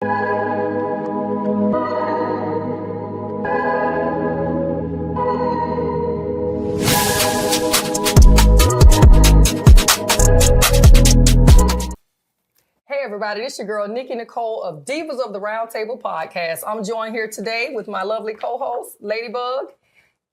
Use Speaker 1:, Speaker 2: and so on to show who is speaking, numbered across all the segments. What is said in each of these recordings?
Speaker 1: Hey everybody, this is your girl Nikki Nicole of Divas of the Roundtable podcast. I'm joined here today with my lovely co-hosts, Ladybug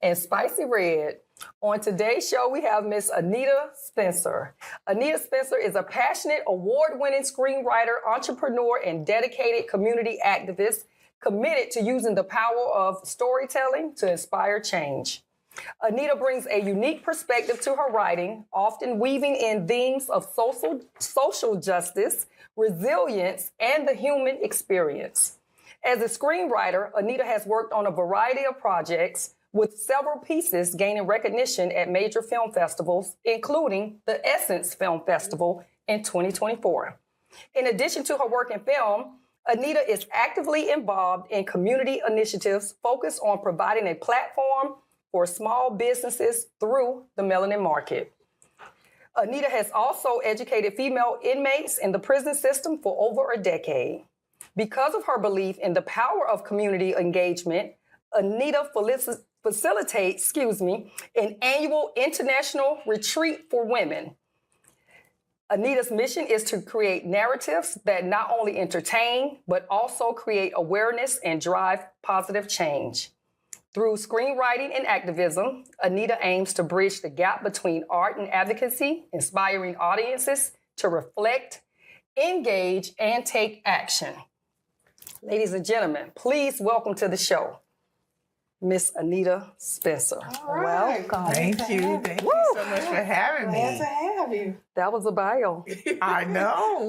Speaker 1: and Spicy Red. On today's show, we have Miss Anita Spencer. Anita Spencer is a passionate, award-winning screenwriter, entrepreneur, and dedicated community activist committed to using the power of storytelling to inspire change. Anita brings a unique perspective to her writing, often weaving in themes of social justice, resilience, and the human experience. As a screenwriter, Anita has worked on a variety of projects, with several pieces gaining recognition at major film festivals, including the Essence Film Festival in 2024. In addition to her work in film, Anita is actively involved in community initiatives focused on providing a platform for small businesses through the Melanin Market. Anita has also educated female inmates in the prison system for over a decade. Because of her belief in the power of community engagement, Anita facilitates an annual international retreat for women. Anita's mission is to create narratives that not only entertain, but also create awareness and drive positive change. Through screenwriting and activism, Anita aims to bridge the gap between art and advocacy, inspiring audiences to reflect, engage, and take action. Ladies and gentlemen, please welcome to the show, Miss Anita Spencer.
Speaker 2: All right.
Speaker 1: Welcome.
Speaker 2: Thank you so much for having me.
Speaker 3: Glad to have you.
Speaker 1: That was a bio.
Speaker 2: I know.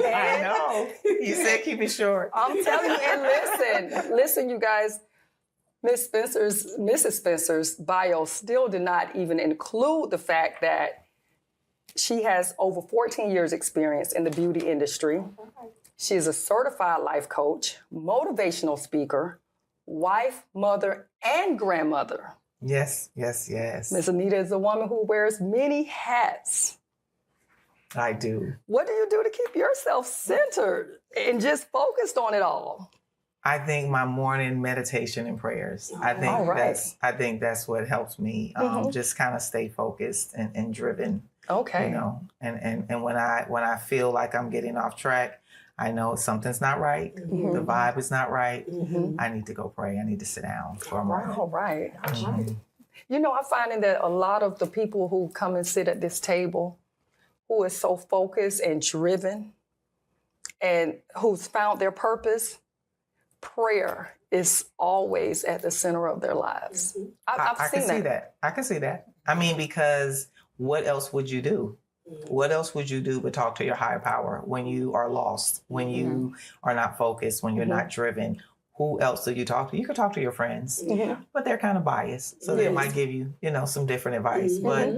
Speaker 2: You said keep it short.
Speaker 1: I'm telling you, and listen, you guys, Mrs. Spencer's bio still did not even include the fact that she has over 14 years experience in the beauty industry. She is a certified life coach, motivational speaker, wife, mother, and grandmother.
Speaker 2: Yes.
Speaker 1: Miss Anita is a woman who wears many hats.
Speaker 2: I do.
Speaker 1: What do you do to keep yourself centered and just focused on it all?
Speaker 2: I think my morning meditation and prayers. I think that's what helps me just kind of stay focused and driven.
Speaker 1: Okay.
Speaker 2: You know, and when I feel like I'm getting off track, I know something's not right. Mm-hmm. The vibe is not right. Mm-hmm. I need to go pray. I need to sit down for a moment.
Speaker 1: All right.
Speaker 2: Mm-hmm.
Speaker 1: You know, I'm finding that a lot of the people who come and sit at this table, who is so focused and driven and who's found their purpose, prayer is always at the center of their lives. Mm-hmm. I've seen that.
Speaker 2: I can see that. I mean, because what else would you do? What else would you do but talk to your higher power when you are lost, when you are not focused, when you're not driven? Who else do you talk to? You could talk to your friends, but they're kind of biased. So they might give you, some different advice. But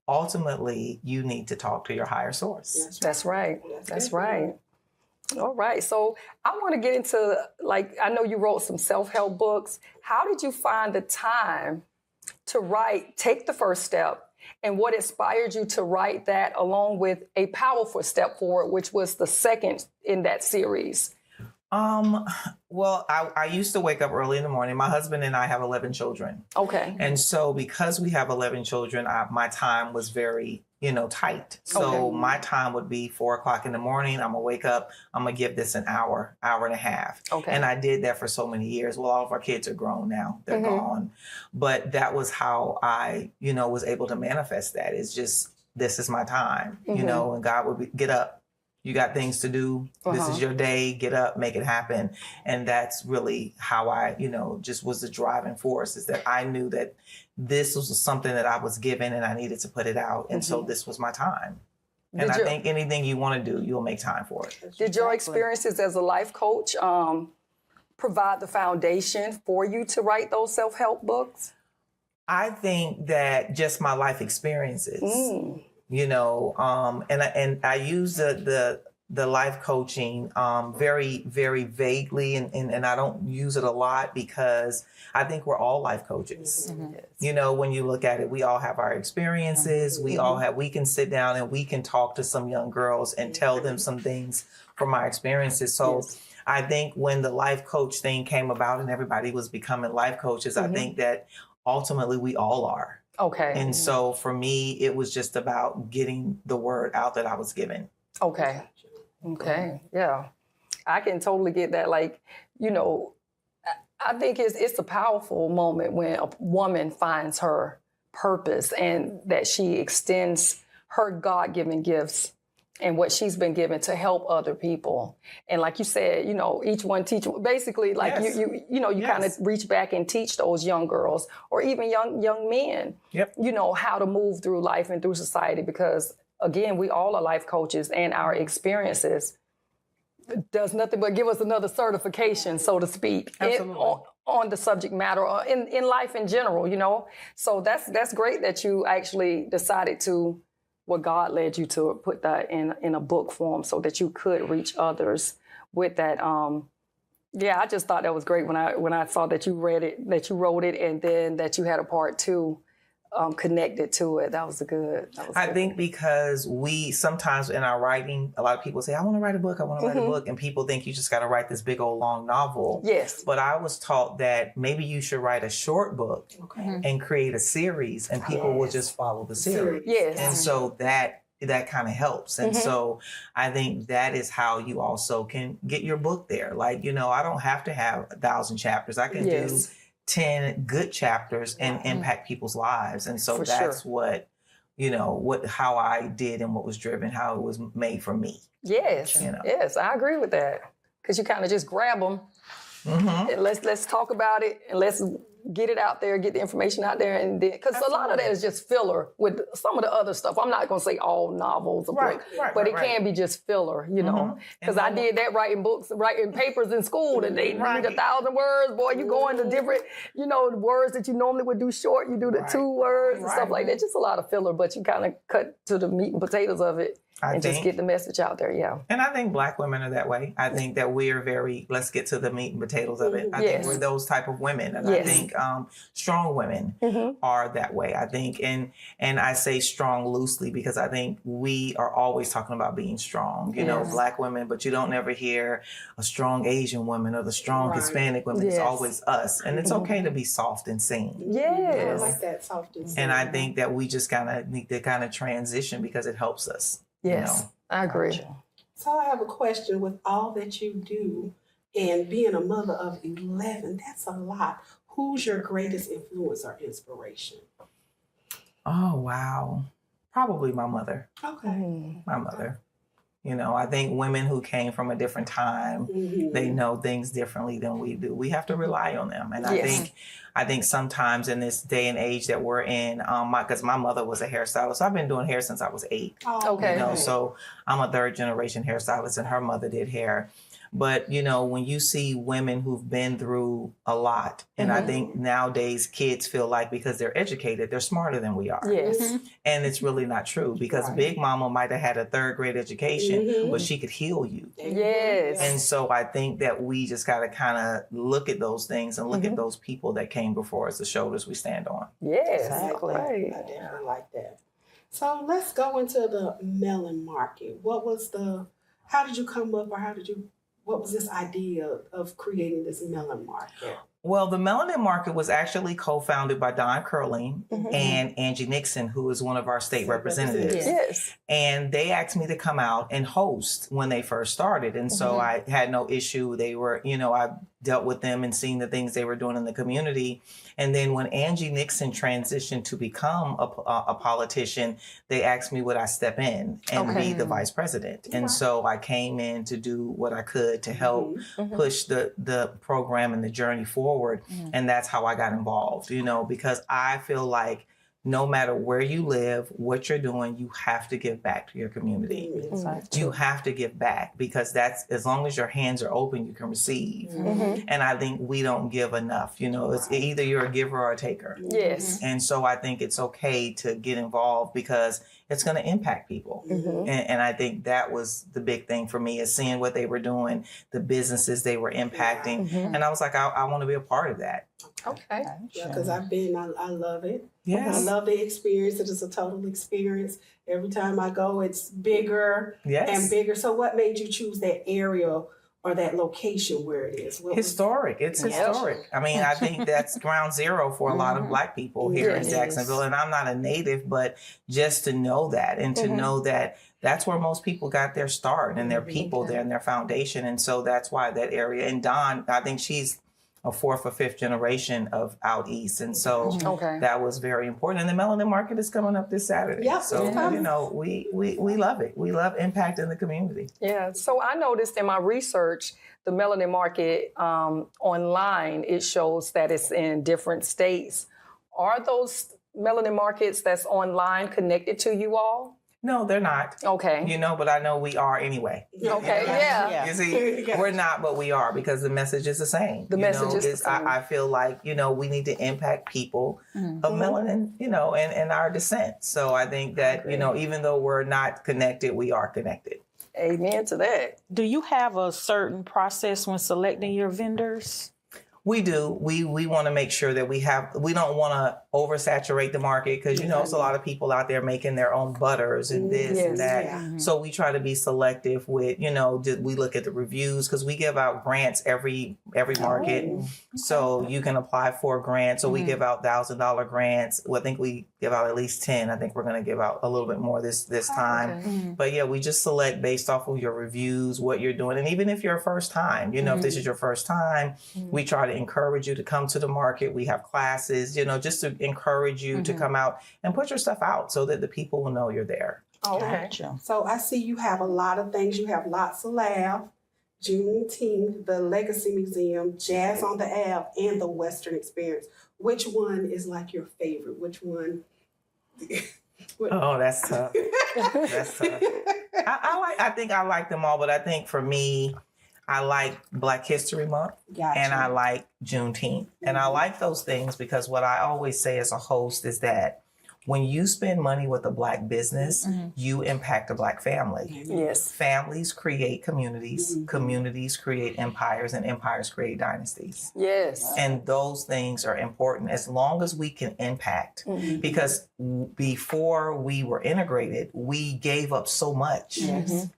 Speaker 2: ultimately, you need to talk to your higher source.
Speaker 1: That's right. That's right. All right. So I want to get into, I know you wrote some self-help books. How did you find the time to take the first step? And what inspired you to write that along with a powerful step forward, which was the second in that series?
Speaker 2: Well, I used to wake up early in the morning. My husband and I have 11 children.
Speaker 1: Okay.
Speaker 2: And so because we have 11 children, my time was very, tight. So my time would be 4:00 in the morning. I'm gonna wake up. I'm gonna give this an hour and a half. Okay. And I did that for so many years. Well, all of our kids are grown now. They're gone. But that was how I, was able to manifest that. It's just, this is my time, and God would get up. You got things to do. This is your day. Get up, make it happen. And that's really how I, just was the driving force, is that I knew that this was something that I was given and I needed to put it out. And so this was my time. And I think anything you want to do, you'll make time for it.
Speaker 1: Did your experiences as a life coach provide the foundation for you to write those self-help books?
Speaker 2: I think that just my life experiences. And I use the life coaching very, very vaguely, and I don't use it a lot because I think we're all life coaches. When you look at it, we all have our experiences. We can sit down and we can talk to some young girls and tell them some things from our experiences. So I think when the life coach thing came about and everybody was becoming life coaches, I think that ultimately we all are.
Speaker 1: Okay.
Speaker 2: And so for me, it was just about getting the word out that I was given.
Speaker 1: Okay. Okay. Yeah. I can totally get that. Like, you know, I think it's a powerful moment when a woman finds her purpose and that she extends her God-given gifts and what she's been given to help other people. And like you said, you know, each one teach, basically like you kind of reach back and teach those young girls or even young men, you know, how to move through life and through society, because again, we all are life coaches and our experiences does nothing but give us another certification, so to speak, on the subject matter or in life in general, you know? So that's great that you actually decided to, what God led you to put that in a book form so that you could reach others with that. I just thought that was great when I saw that you read it, that you wrote it, and then that you had a part 2 connected to it. That was good.
Speaker 2: I think because we sometimes in our writing, a lot of people say, I want to write a book, I want to write a book. And people think you just got to write this big old long novel.
Speaker 1: Yes.
Speaker 2: But I was taught that maybe you should write a short book and create a series and people will just follow the series.
Speaker 1: Yes.
Speaker 2: And so that kind of helps. And so I think that is how you also can get your book there. Like, you know, I don't have to have 1,000 chapters. I can do 10 good chapters and impact people's lives. And so that's what, you know, how I did and what was driven, how it was made for me.
Speaker 1: Yes.
Speaker 2: You know?
Speaker 1: Yes, I agree with that. Because you kind of just grab them and let's talk about it and let's get it out there, get the information out there. And then, because a lot of that is just filler with some of the other stuff. I'm not going to say all novels or books, but it can be just filler, you know. Because I did that writing papers in school, and they read 1,000 words. Boy, you go into different, you know, words that you normally would do short, you do the 2 words and stuff like that. Just a lot of filler, but you kind of cut to the meat and potatoes of it. Just get the message out there, And
Speaker 2: I think Black women are that way. I think that we are let's get to the meat and potatoes of it. I think we're those type of women. And I think strong women are that way. I think, and I say strong loosely because I think we are always talking about being strong, you know, Black women, but you don't ever hear a strong Asian woman or the strong Hispanic women. It's always us. And it's okay to be soft and sing.
Speaker 1: Yes.
Speaker 3: I like that, soft and sing.
Speaker 2: And I think that we just need to transition because it helps us.
Speaker 1: Yes,
Speaker 2: you know?
Speaker 1: I agree.
Speaker 3: So I have a question. With all that you do and being a mother of 11, that's a lot. Who's your greatest influence or inspiration?
Speaker 2: Oh, wow. Probably my mother.
Speaker 3: Okay.
Speaker 2: My mother. You know, I think women who came from a different time, they know things differently than we do. We have to rely on them. And I think sometimes in this day and age that we're in, because my mother was a hairstylist. So I've been doing hair since I was 8.
Speaker 1: Okay.
Speaker 2: You know, so I'm a 3rd generation hairstylist and her mother did hair. But, you know, when you see women who've been through a lot, and I think nowadays kids feel like because they're educated, they're smarter than we are.
Speaker 1: Yes.
Speaker 2: And it's really not true because Big Mama might have had a 3rd grade education, but she could heal you.
Speaker 1: Yes.
Speaker 2: And so I think that we just got to kind of look at those things and look at those people that came before us, the shoulders we stand on.
Speaker 1: Yes.
Speaker 3: Exactly.
Speaker 1: Right.
Speaker 3: I definitely like that. So let's go into the Melanin Market. How did you come up, or what was this idea of creating this Melanin Market?
Speaker 2: Well, the Melanin Market was actually co-founded by Don Curling and Angie Nixon, who is one of our state representatives.
Speaker 1: Yes.
Speaker 2: And they asked me to come out and host when they first started. And so I had no issue. They were, you know, I dealt with them and seeing the things they were doing in the community. And then when Angie Nixon transitioned to become a politician, they asked me would I step in and be the vice president. And so I came in to do what I could to help push the program and the journey forward. And that's how I got involved, you know, because I feel like no matter where you live, what you're doing, you have to give back to your community. You have to give back because that's, as long as your hands are open, you can receive. And I think we don't give enough. You know, it's either you're a giver or a taker.
Speaker 1: Yes.
Speaker 2: And so I think it's okay to get involved because it's going to impact people. And I think that was the big thing for me, is seeing what they were doing, the businesses they were impacting. And I was like, I want to be a part of that.
Speaker 1: Okay.
Speaker 3: Yeah, because I love it.
Speaker 2: Yes.
Speaker 3: I love the experience. It is a total experience. Every time I go, it's bigger and bigger. So what made you choose that area or that location where it is?
Speaker 2: Historic. It's historic. I mean, I think that's ground zero for a lot of Black people here in Jacksonville. And I'm not a native, but just to know that and to know that that's where most people got their start and their people there and their foundation. And so that's why that area. And Dawn, I think she's a fourth or fifth generation of out east. And so that was very important. And the Melanin Market is coming up this Saturday.
Speaker 3: Yeah,
Speaker 2: so, you know, we love it. We love impact in the community.
Speaker 1: Yeah. So I noticed in my research, the Melanin Market online, it shows that it's in different states. Are those Melanin Markets that's online connected to you all?
Speaker 2: No, they're not.
Speaker 1: Okay.
Speaker 2: You know, but I know we are anyway.
Speaker 1: Okay, yeah.
Speaker 2: You see, we're not, but we are because the message is the same.
Speaker 1: The message is the same.
Speaker 2: I feel like, you know, we need to impact people of melanin, you know, and our descent. So I think that, you know, even though we're not connected, we are connected.
Speaker 1: Amen to that.
Speaker 4: Do you have a certain process when selecting your vendors?
Speaker 2: We do. We want to make sure that we don't want to oversaturate the market because, you know, it's a lot of people out there making their own butters and this and that. Yeah. So we try to be selective with, you know, we look at the reviews because we give out grants every market. So you can apply for a grant. So we give out $1,000 grants. Well, I think we give out at least 10. I think we're going to give out a little bit more this time. But yeah, we just select based off of your reviews, what you're doing. And even if you're a first time, you know, if this is your first time, we try to encourage you to come to the market. We have classes, you know, just to encourage you to come out and put your stuff out so that the people will know you're there.
Speaker 1: Okay.
Speaker 3: So I see you have a lot of things. You have Lots of Laugh, Juneteenth, the Legacy Museum, Jazz on the Ave, and the Western Experience. Which one is like your favorite? Which one?
Speaker 2: Oh, that's tough. That's tough. I think I like them all, but I think for me, I like Black History Month and I like Juneteenth. And I like those things because what I always say as a host is that when you spend money with a Black business, you impact a Black family.
Speaker 1: Yes.
Speaker 2: Families create communities, communities create empires, and empires create dynasties.
Speaker 1: Yes.
Speaker 2: And those things are important as long as we can impact. Because before we were integrated, we gave up so much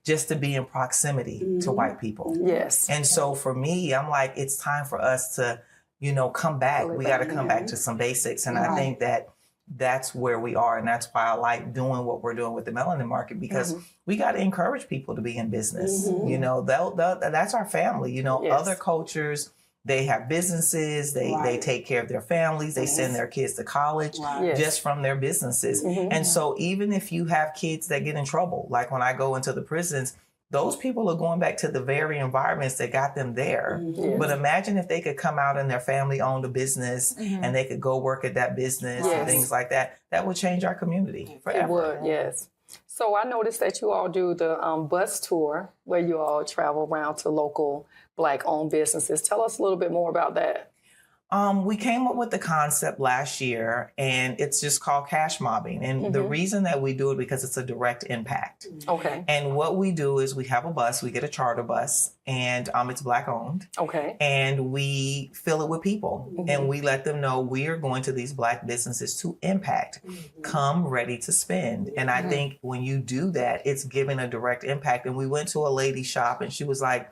Speaker 2: just to be in proximity to white people.
Speaker 1: Yes.
Speaker 2: And so for me, I'm like, it's time for us to, you know, come back. We got to come back to some basics. And I think that that's where we are. And that's why I like doing what we're doing with the Melanin Market because we got to encourage people to be in business. You know, that's our family. You know, other cultures, they have businesses, they take care of their families, they send their kids to college just from their businesses. And so even if you have kids that get in trouble, like when I go into the prisons, those people are going back to the very environments that got them there. But imagine if they could come out and their family owned a business and they could go work at that business and things like that. That would change our community forever.
Speaker 1: It would, yes. So I noticed that you all do the bus tour where you all travel around to local Black-owned businesses. Tell us a little bit more about that.
Speaker 2: We came up with the concept last year, and it's just called cash mobbing. And the reason that we do it because it's a direct impact.
Speaker 1: Okay.
Speaker 2: And what we do is we have a bus, we get a charter bus, and it's Black owned.
Speaker 1: Okay.
Speaker 2: And we fill it with people, and we let them know we are going to these Black businesses to impact. Come ready to spend. And I think when you do that, it's giving a direct impact. And we went to a lady shop, and she was like,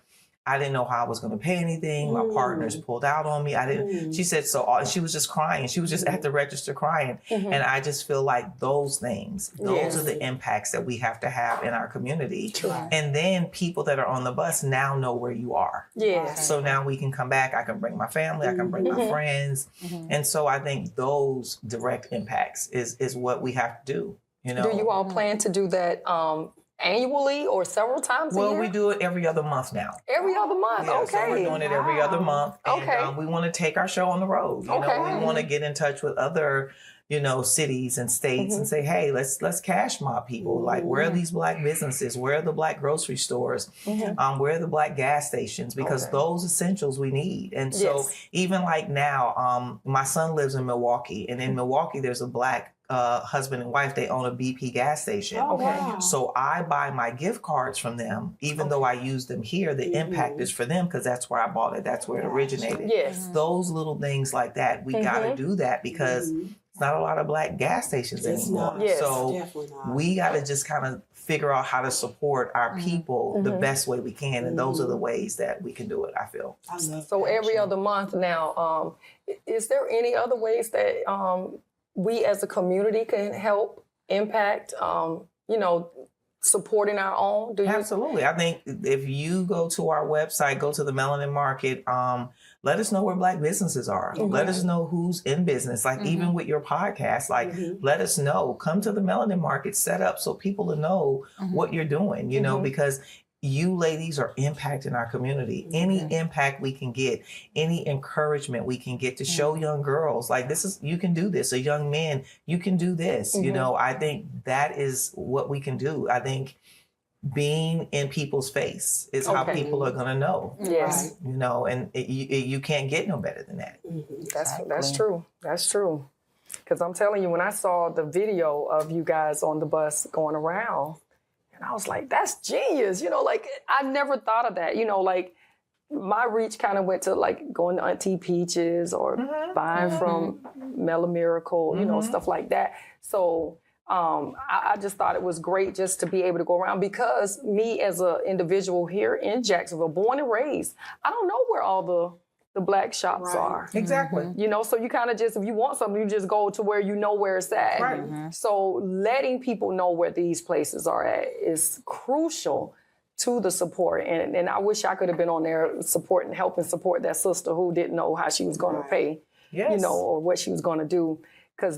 Speaker 2: I didn't know how I was going to pay anything. My partners pulled out on me. She said, she was just crying. She was just at the register crying. And I just feel like those things, those are the impacts that we have to have in our community. And then people that are on the bus now know where you are.
Speaker 1: Yes.
Speaker 2: So now we can come back. I can bring my family. I can bring my friends. And so I think those direct impacts is what we have to do. You know?
Speaker 1: Do you all plan to do that annually or several times a year?
Speaker 2: Well, we do it every other month now.
Speaker 1: Every other month,
Speaker 2: yeah,
Speaker 1: okay.
Speaker 2: So we're doing it every other month. And we want to take our show on the road. You know, we want to get in touch with other, you know, cities and states and say, hey, let's cash mob people. Like, where are these Black businesses? Where are the Black grocery stores? Where are the Black gas stations? Because those essentials we need. And so even like now, my son lives in Milwaukee, and in Milwaukee, there's a Black husband and wife. They own a BP gas station. So I buy my gift cards from them, even though I use them here. The impact is for them because that's where I bought it. That's where it originated. Those little things like that, we got to do that because not a lot of Black gas stations anymore.
Speaker 3: not.
Speaker 1: Yes.
Speaker 2: So
Speaker 3: Definitely not.
Speaker 2: we got to just kind of figure out how to support our people the best way we can. And those are the ways that we can do it, I feel.
Speaker 3: I love
Speaker 1: So
Speaker 3: that.
Speaker 1: every other month now, is there any other ways that we as a community can help impact, supporting our own? Do you?
Speaker 2: Absolutely. I think if you go to our website, go to the Melanin Market, let us know where Black businesses are. Let us know who's in business. Like even with your podcast, like let us know. Come to the Melanin Market, set up so people will know what you're doing, you know, because you ladies are impacting our community. Any impact we can get, any encouragement we can get to show young girls, like you can do this, or young men, you can do this. You know, I think that is what we can do. I think being in people's face is how people are going to know.
Speaker 1: Yes.
Speaker 2: You know, and you can't get no better than that.
Speaker 1: That's true. That's true. Because I'm telling you, when I saw the video of you guys on the bus going around, and I was like, that's genius. You know, like I never thought of that. You know, like my reach kind of went to like going to Auntie Peaches or buying from Mela Miracle, you know, stuff like that. So I just thought it was great just to be able to go around, because me as an individual here in Jacksonville, born and raised, I don't know where all the Black shops are.
Speaker 2: Exactly.
Speaker 1: You know, so you kind of just, if you want something, you just go to where you know where it's at.
Speaker 2: Right.
Speaker 1: So letting people know where these places are at is crucial to the support. And I wish I could have been on there helping support that sister who didn't know how she was going to pay,
Speaker 2: Yes.
Speaker 1: you know, or what she was going to do. Because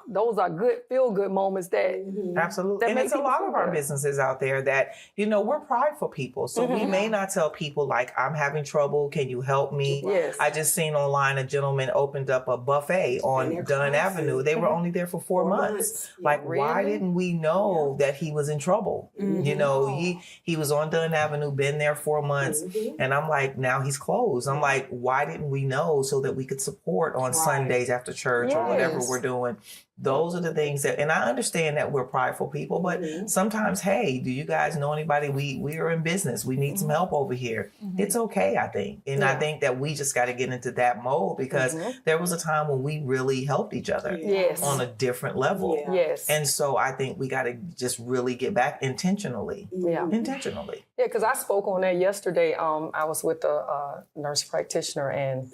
Speaker 1: those are good, feel-good moments that
Speaker 2: Absolutely.
Speaker 1: that
Speaker 2: And
Speaker 1: make
Speaker 2: it's a
Speaker 1: people
Speaker 2: lot
Speaker 1: feel
Speaker 2: of our
Speaker 1: better.
Speaker 2: businesses out there that, you know, we're prideful people. So we may not tell people like, I'm having trouble. Can you help me?
Speaker 1: Yes.
Speaker 2: I just seen online a gentleman opened up a buffet on
Speaker 3: they're
Speaker 2: Dunn
Speaker 3: closing.
Speaker 2: Avenue. They were only there for 4 months. Like, why
Speaker 1: Really?
Speaker 2: didn't we know that he was in trouble? You know, he was on Dunn Avenue, been there 4 months. And I'm like, now he's closed. I'm like, why didn't we know so that we could support on Sundays after church or whatever
Speaker 1: Yes.
Speaker 2: we're doing? Those are the things that, and I understand that we're prideful people, but sometimes, hey, do you guys know anybody? We are in business. We need some help over here. It's okay, I think. And I think that we just got to get into that mode, because there was a time when we really helped each other
Speaker 1: Yes.
Speaker 2: on a different level.
Speaker 3: Yeah.
Speaker 1: Yes.
Speaker 2: And so I think we got to just really get back intentionally.
Speaker 1: Yeah.
Speaker 2: Intentionally.
Speaker 1: Yeah, because I spoke on that yesterday. I was with a nurse practitioner, and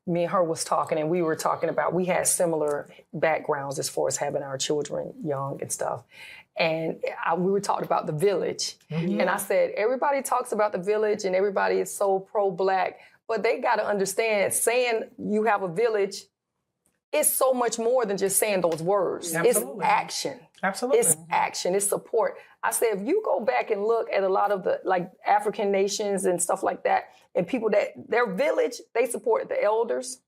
Speaker 1: me and her was talking, and we were talking about, we had similar backgrounds as far as having our children young and stuff. And we were talking about the village. And I said, everybody talks about the village and everybody is so pro-Black, but they got to understand, saying you have a village, it's so much more than just saying those words.
Speaker 2: Absolutely.
Speaker 1: It's action.
Speaker 2: Absolutely.
Speaker 1: It's action, it's support. I said, if you go back and look at a lot of the like African nations and stuff like that, and people that their village, they support the elders,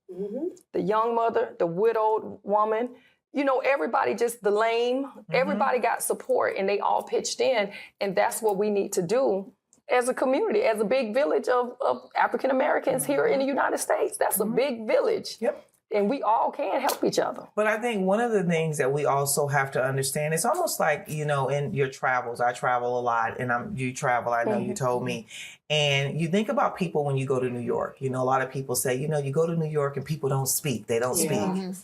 Speaker 1: the young mother, the widowed woman, you know, everybody, just the lame, everybody got support and they all pitched in. And that's what we need to do as a community, as a big village of African Americans here in the United States. That's a big village.
Speaker 2: Yep.
Speaker 1: And we all can help each other.
Speaker 2: But I think one of the things that we also have to understand, it's almost like, you know, in your travels, I travel a lot, and you travel, I know you told me. And you think about people when you go to New York. You know, a lot of people say, you know, you go to New York and people don't speak. They don't speak.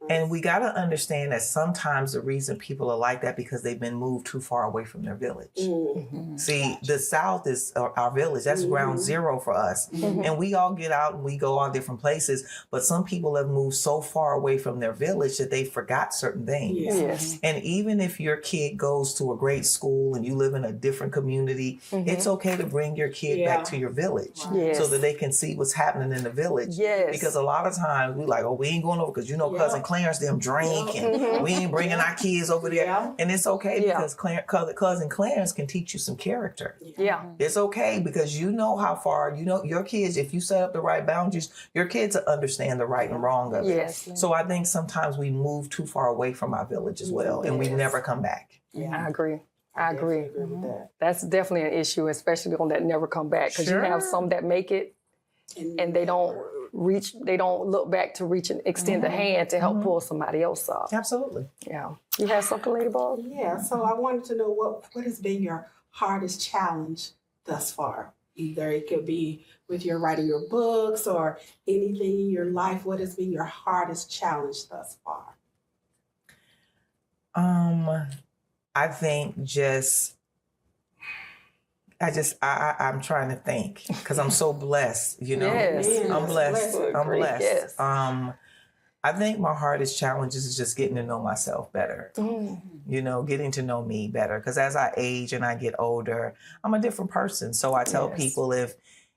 Speaker 2: And we got to understand that sometimes the reason people are like that because they've been moved too far away from their village. See, the South is our village. That's ground zero for us. And we all get out and we go all different places. But some people have moved so far away from their village that they forgot certain things.
Speaker 1: Yes.
Speaker 2: And even if your kid goes to a great school and you live in a different community, it's okay to bring your kid back to your village so that they can see what's happening in the village.
Speaker 1: Yes.
Speaker 2: Because a lot of times we like, oh, we ain't going over because, you know, Cousin Clarence, them drink and we ain't bringing our kids over there. And it's okay because Cousin Clarence can teach you some character.
Speaker 1: Yeah.
Speaker 2: It's okay because you know how far, you know, your kids, if you set up the right boundaries, your kids will understand the right and wrong of it.
Speaker 1: Yes.
Speaker 2: So I think sometimes we move too far away from our village as well, and we never come back.
Speaker 1: I agree. I agree. That's definitely an issue, especially on that never come back. Because you have some that make it and they don't reach, they don't look back to reach and extend a hand to help pull somebody else up.
Speaker 2: Absolutely.
Speaker 1: Yeah. You have something, Ladybug?
Speaker 3: Yeah, so I wanted to know what has been your hardest challenge thus far? Either it could be with your writing your books or anything in your life. What has been your hardest challenge thus far?
Speaker 2: I think I'm trying to think because I'm so blessed, you know.
Speaker 1: Yes.
Speaker 2: I'm blessed. I'm
Speaker 1: Agree.
Speaker 2: blessed.
Speaker 1: Yes.
Speaker 2: I think my hardest challenges is just getting to know myself better. You know, getting to know me better. Because as I age and I get older, I'm a different person. So I tell people if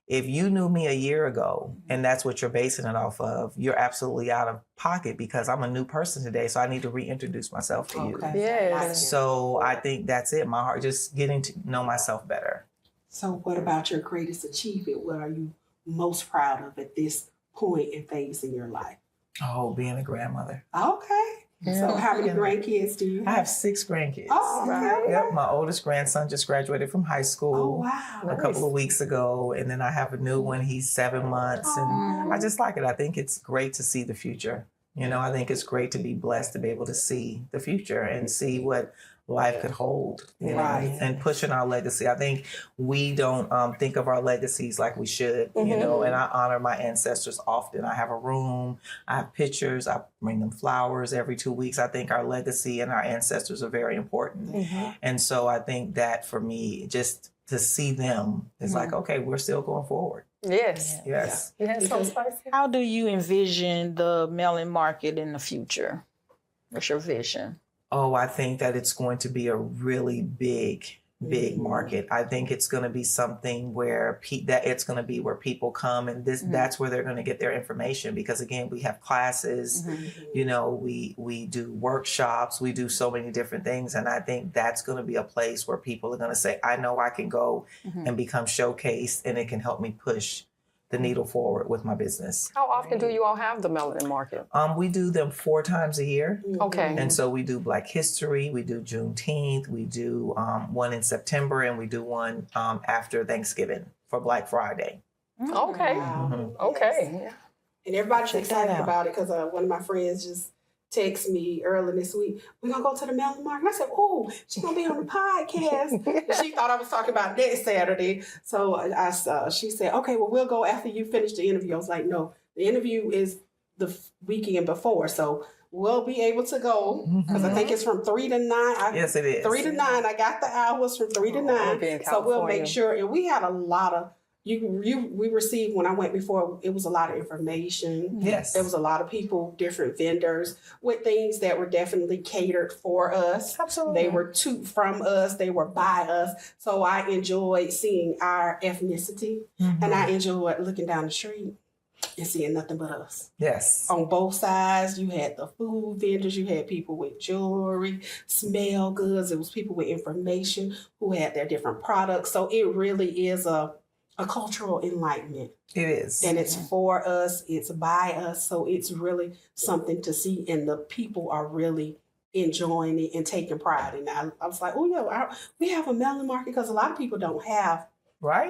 Speaker 2: you knew me a year ago and that's what you're basing it off of, you're absolutely out of pocket because I'm a new person today. So I need to reintroduce myself to you.
Speaker 1: Yes.
Speaker 2: So I think that's it. My heart, just getting to know myself better.
Speaker 3: So what about your greatest achievement? What are you most proud of at this point and phase in your life?
Speaker 2: Oh, being a grandmother.
Speaker 3: Okay. So how many grandkids do you have?
Speaker 2: I have 6 grandkids.
Speaker 3: Oh, okay.
Speaker 2: Yep, my oldest grandson just graduated from high school.
Speaker 3: Oh, wow.
Speaker 2: A couple of weeks ago. And then I have a new one. He's 7 months. And I just like it. I think it's great to see the future. You know, I think it's great to be blessed to be able to see the future and see what life could hold, you know, and pushing our legacy. I think we don't think of our legacies like we should, you know, and I honor my ancestors often. I have a room, I have pictures, I bring them flowers every 2 weeks. I think our legacy and our ancestors are very important. And so I think that for me, just to see them is like, okay, we're still going forward.
Speaker 1: Yes.
Speaker 2: Yes.
Speaker 1: You had something spicy?
Speaker 4: How do you envision the Melanin Market in the future? What's your vision?
Speaker 2: Oh, I think that it's going to be a really big market. I think it's going to be something where it's going to be where people come and that's where they're going to get their information because again, we have classes, you know, we do workshops, we do so many different things. And I think that's going to be a place where people are going to say, I know I can go and become showcased and it can help me push the needle forward with my business.
Speaker 1: How often do you all have the Melanin Market?
Speaker 2: We do them 4 times a year.
Speaker 1: Okay.
Speaker 2: And so we do Black History, we do Juneteenth, we do one in September, and we do one after Thanksgiving for Black Friday.
Speaker 1: Okay. Okay.
Speaker 3: Yes. And everybody's excited about it because one of my friends just texted me earlier this week, we're going to go to the Melanin Market. And I said, oh, she's going to be on the podcast. And she thought I was talking about next Saturday. So she said, okay, well, we'll go after you finish the interview. I was like, no, the interview is the weekend before. So we'll be able to go because I think it's from 3 to 9.
Speaker 2: Yes, it is.
Speaker 3: 3 to 9. I got the hours from 3 to 9. So we'll make sure. And we had a lot of, we received when I went before, it was a lot of information.
Speaker 2: Yes.
Speaker 3: There was a lot of people, different vendors with things that were definitely catered for us.
Speaker 2: Absolutely.
Speaker 3: They were from us, they were by us. So I enjoyed seeing our ethnicity and I enjoyed looking down the street and seeing nothing but us.
Speaker 2: Yes.
Speaker 3: On both sides, you had the food vendors, you had people with jewelry, smell goods. It was people with information who had their different products. So it really is a cultural enlightenment.
Speaker 2: It is.
Speaker 3: And it's for us, it's by us. So it's really something to see. And the people are really enjoying it and taking pride in it. I was like, oh, yeah, we have a Melanin Market because a lot of people don't have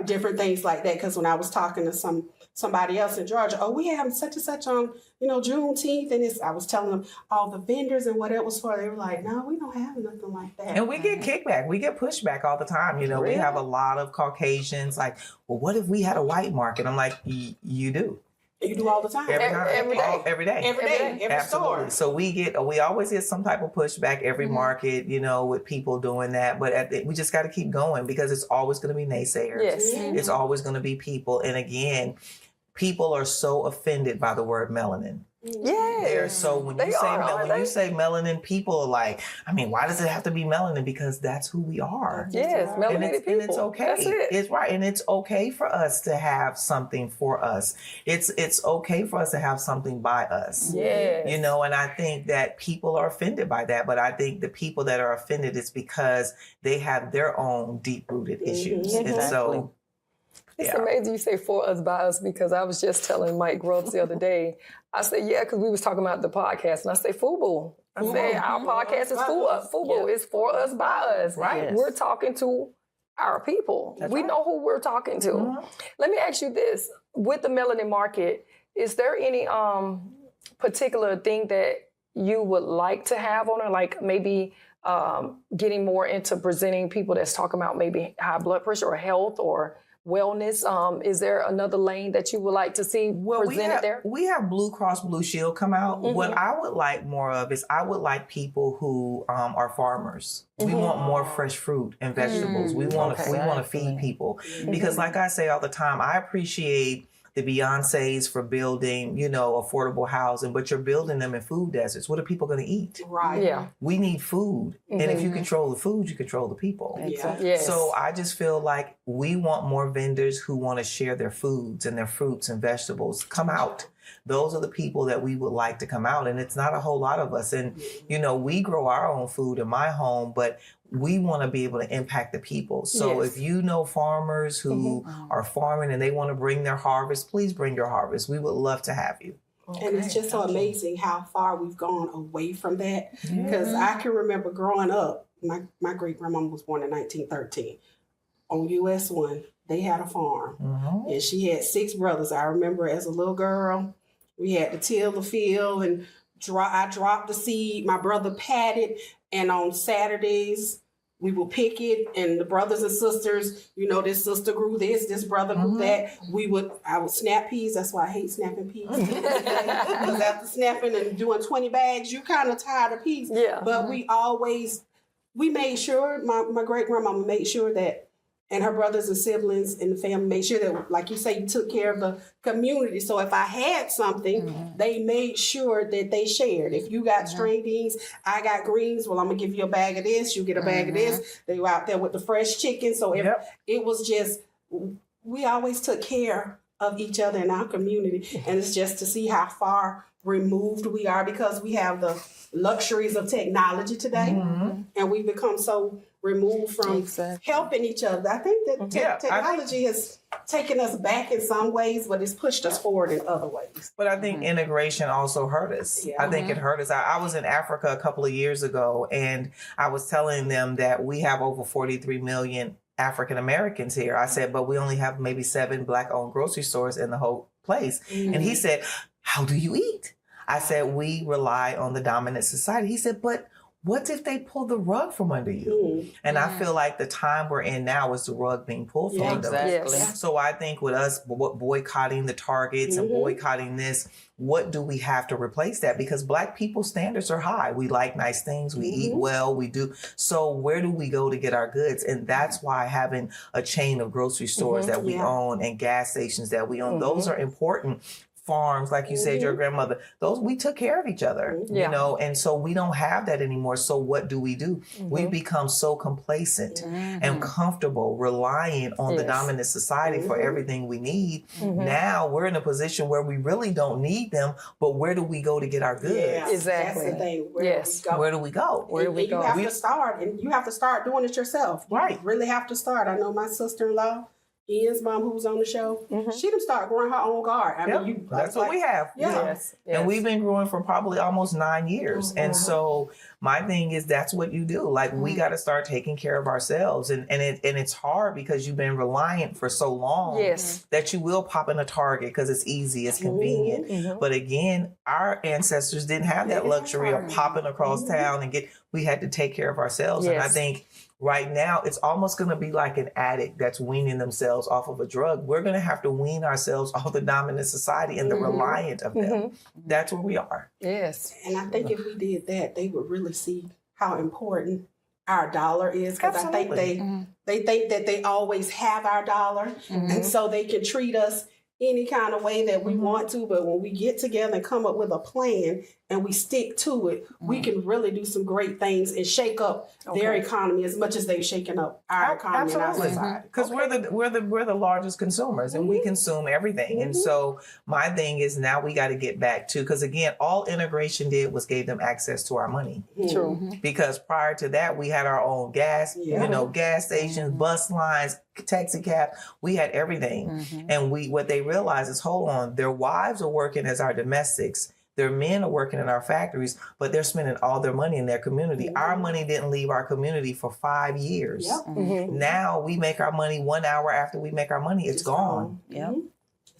Speaker 3: different things like that. Because when I was talking to somebody else in Georgia, oh, we have such and such on, Juneteenth. And I was telling them all the vendors and what it was for. They were like, no, we don't have nothing like that.
Speaker 2: And we get kickback. We get pushback all the time. Really? We have a lot of Caucasians like, well, what if we had a white market? I'm like, you do.
Speaker 3: You do all the time.
Speaker 2: Every day.
Speaker 3: Every store.
Speaker 2: So we always get some type of pushback every market, with people doing that. But we just got to keep going because it's always going to be naysayers.
Speaker 1: Yes.
Speaker 2: It's always going to be people. And again, people are so offended by the word melanin.
Speaker 1: Yeah.
Speaker 2: They're so when you say melanin, people are like, I mean, why does it have to be melanin? Because that's who we are.
Speaker 1: Yes, melanated people.
Speaker 2: And it's okay.
Speaker 1: That's it.
Speaker 2: It's right. And it's okay for us to have something for us. It's okay for us to have something by us.
Speaker 1: Yes.
Speaker 2: And I think that people are offended by that. But I think the people that are offended is because they have their own deep-rooted issues.
Speaker 1: Exactly.
Speaker 2: And so
Speaker 1: it's amazing you say for us, by us, because I was just telling Mike Grubbs the other day, I said, because we was talking about the podcast, and I say, FUBU. I say, our podcast is FUBU. It's for us, by us.
Speaker 2: Right.
Speaker 1: Yes. We're talking to our people. We know who we're talking to. Let me ask you this. With the Melanin Market, is there any particular thing that you would like to have on it? Like maybe getting more into presenting people that's talking about maybe high blood pressure or health or wellness. Is there another lane that you would like to see presented there?
Speaker 2: We have Blue Cross Blue Shield come out.
Speaker 1: Mm-hmm.
Speaker 2: What I would like more of is I would like people who are farmers. We want more fresh fruit and vegetables. We want to feed people because, like I say all the time, I appreciate the Beyoncés for building, affordable housing, but you're building them in food deserts. What are people going to eat?
Speaker 3: Right.
Speaker 1: Yeah.
Speaker 2: We need food. And if you control the food, you control the people.
Speaker 3: Exactly.
Speaker 1: Yes.
Speaker 2: So I just feel like we want more vendors who want to share their foods and their fruits and vegetables. Come out. Those are the people that we would like to come out. And it's not a whole lot of us. And, we grow our own food in my home, but we want to be able to impact the people. So if you know farmers who are farming and they want to bring their harvest, please bring your harvest. We would love to have you.
Speaker 3: Okay. And it's just so amazing how far we've gone away from that. Because I can remember growing up, my great-grandmama was born in 1913. On US 1, they had a farm. And she had 6 brothers. I remember as a little girl, we had to till the field and I dropped the seed. My brother patted. And on Saturdays, we would pick it, and the brothers and sisters, this sister grew this brother grew that. I would snap peas. That's why I hate snapping peas. Because after snapping and doing 20 bags, you're kind of tired of peas.
Speaker 1: Yeah.
Speaker 3: But we made sure, my great-grandmama made sure that, and her brothers and siblings and the family made sure that, like you say, you took care of the community. So if I had something, they made sure that they shared. If you got string beans, I got greens, well, I'm going to give you a bag of this, you get a bag of this. They were out there with the fresh chicken. So it was just, we always took care of each other in our community. And it's just to see how far removed we are because we have the luxuries of technology today. And we've become so removed from helping each other. I think that technology has taken us back in some ways, but it's pushed us forward in other ways.
Speaker 2: But I think integration also hurt us. I think it hurt us. I was in Africa a couple of years ago, and I was telling them that we have over 43 million African Americans here. I said, but we only have maybe 7 Black-owned grocery stores in the whole place. And he said, how do you eat? I said, we rely on the dominant society. He said, but what if they pull the rug from under you? And I feel like the time we're in now is the rug being pulled from under us. So I think with us boycotting the Targets and boycotting this, what do we have to replace that? Because Black people's standards are high. We like nice things. We eat well. We do. So where do we go to get our goods? And that's why having a chain of grocery stores that we own and gas stations that we own, those are important. Farms, like you said, your grandmother, those, we took care of each other, and so we don't have that anymore. So what do? We've become so complacent and comfortable relying on the dominant society for everything we need. Now we're in a position where we really don't need them, but where do we go to get our goods?
Speaker 1: Exactly.
Speaker 3: That's the thing.
Speaker 2: Where do we go?
Speaker 3: You have to start, and you have to start doing it yourself. You really have to start. I know my sister-in-law, Ian's mom, who was on the show, she done started growing her own garden. I mean,
Speaker 2: that's what we have. And we've been growing for probably almost 9 years. And so my thing is, that's what you do. Like, we got to start taking care of ourselves. And it's hard because you've been reliant for so long that you will pop in a Target because it's easy, it's convenient. But again, our ancestors didn't have that luxury of popping across town and we had to take care of ourselves. And I think right now, it's almost going to be like an addict that's weaning themselves off of a drug. We're going to have to wean ourselves off the dominant society and the reliant of them. That's where we are.
Speaker 1: Yes.
Speaker 3: And I think if we did that, they would really see how important our dollar is. Because I think they think that they always have our dollar. And so they can treat us any kind of way that we want to. But when we get together and come up with a plan and we stick to it, we can really do some great things and shake up their economy as much as they've shaken up our economy and our society.
Speaker 2: Because we're the largest consumers and we consume everything. And so my thing is, now we got to get back to, because again, all integration did was gave them access to our money.
Speaker 1: True.
Speaker 2: Because prior to that, we had our own gas, gas stations, bus lines, taxi cab. We had everything. And what they realized is, hold on, their wives are working as our domestics. Their men are working in our factories, but they're spending all their money in their community. Our money didn't leave our community for 5 years. Now we make our money 1 hour after we make our money, it's gone.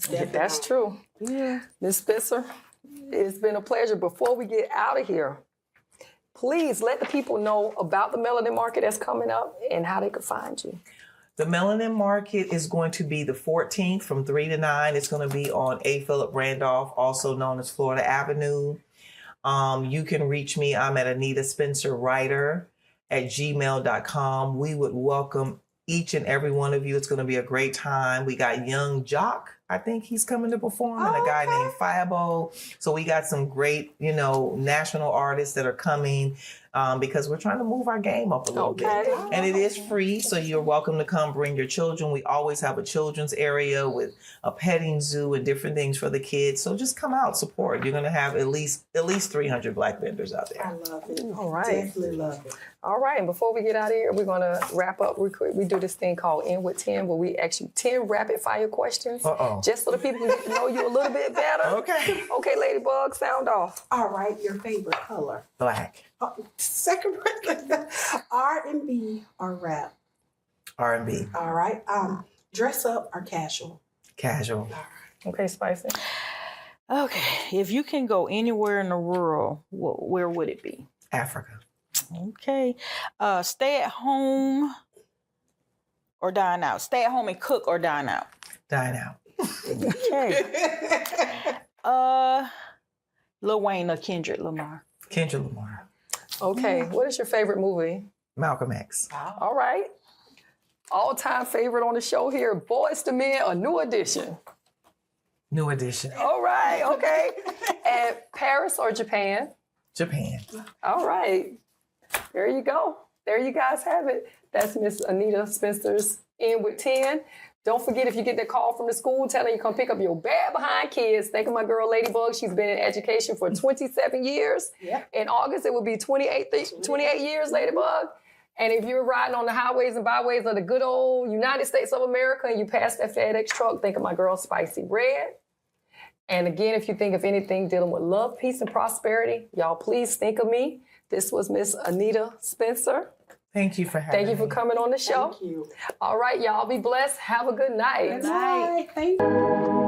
Speaker 1: That's true. Ms. Spencer, it's been a pleasure. Before we get out of here, please let the people know about the Melanin Market that's coming up and how they can find you.
Speaker 2: The Melanin Market is going to be the 14th from 3 to 9. It's going to be on A. Philip Randolph, also known as Florida Avenue. You can reach me. I'm at Anita Spencer Writer at gmail.com. We would welcome each and every one of you. It's going to be a great time. We got Young Jock, I think he's coming to perform, and a guy named Fiabo. So we got some great, national artists that are coming because we're trying to move our game up a little bit. And it is free, so you're welcome to come bring your children. We always have a children's area with a petting zoo and different things for the kids. So just come out, support. You're going to have at least 300 Black vendors out there.
Speaker 3: I love it.
Speaker 1: All right.
Speaker 3: Definitely love it.
Speaker 1: All right, and before we get out of here, we're going to wrap up real quick. We do this thing called End with 10, where we ask you 10 rapid fire questions. Just so the people can get to know you a little bit better.
Speaker 2: Okay.
Speaker 1: Okay, Ladybug, sound off.
Speaker 3: All right, your favorite color?
Speaker 2: Black.
Speaker 3: Second R&B or rap?
Speaker 2: R&B.
Speaker 3: All right. Dress up or casual?
Speaker 2: Casual.
Speaker 1: Okay, Spicy.
Speaker 4: Okay, if you can go anywhere in the world, where would it be?
Speaker 2: Africa.
Speaker 4: Okay. Stay at home or dine out? Stay at home and cook or dine out?
Speaker 2: Dine out.
Speaker 4: Okay. Lil Wayne or Kendrick Lamar?
Speaker 2: Kendrick Lamar.
Speaker 1: Okay, what is your favorite movie?
Speaker 2: Malcolm X.
Speaker 1: All right. All-time favorite on the show here, Boys to Men or New Edition?
Speaker 2: New Edition.
Speaker 1: All right, okay. And Paris or Japan?
Speaker 2: Japan.
Speaker 1: All right. There you go. There you guys have it. That's Miss Anita Spencer's End with 10. Don't forget, if you get that call from the school telling you come pick up your bad behind kids, think of my girl Ladybug. She's been in education for 27 years.
Speaker 3: Yeah.
Speaker 1: In August, it will be 28 years, Ladybug. And if you're riding on the highways and byways of the good old United States of America and you pass that FedEx truck, think of my girl Spicy Red. And again, if you think of anything dealing with love, peace, and prosperity, y'all please think of me. This was Miss Anita Spencer.
Speaker 2: Thank you for having me.
Speaker 1: Thank you for coming on the show.
Speaker 3: Thank you.
Speaker 1: All right, y'all be blessed. Have a good night.
Speaker 3: Good night. Thank you.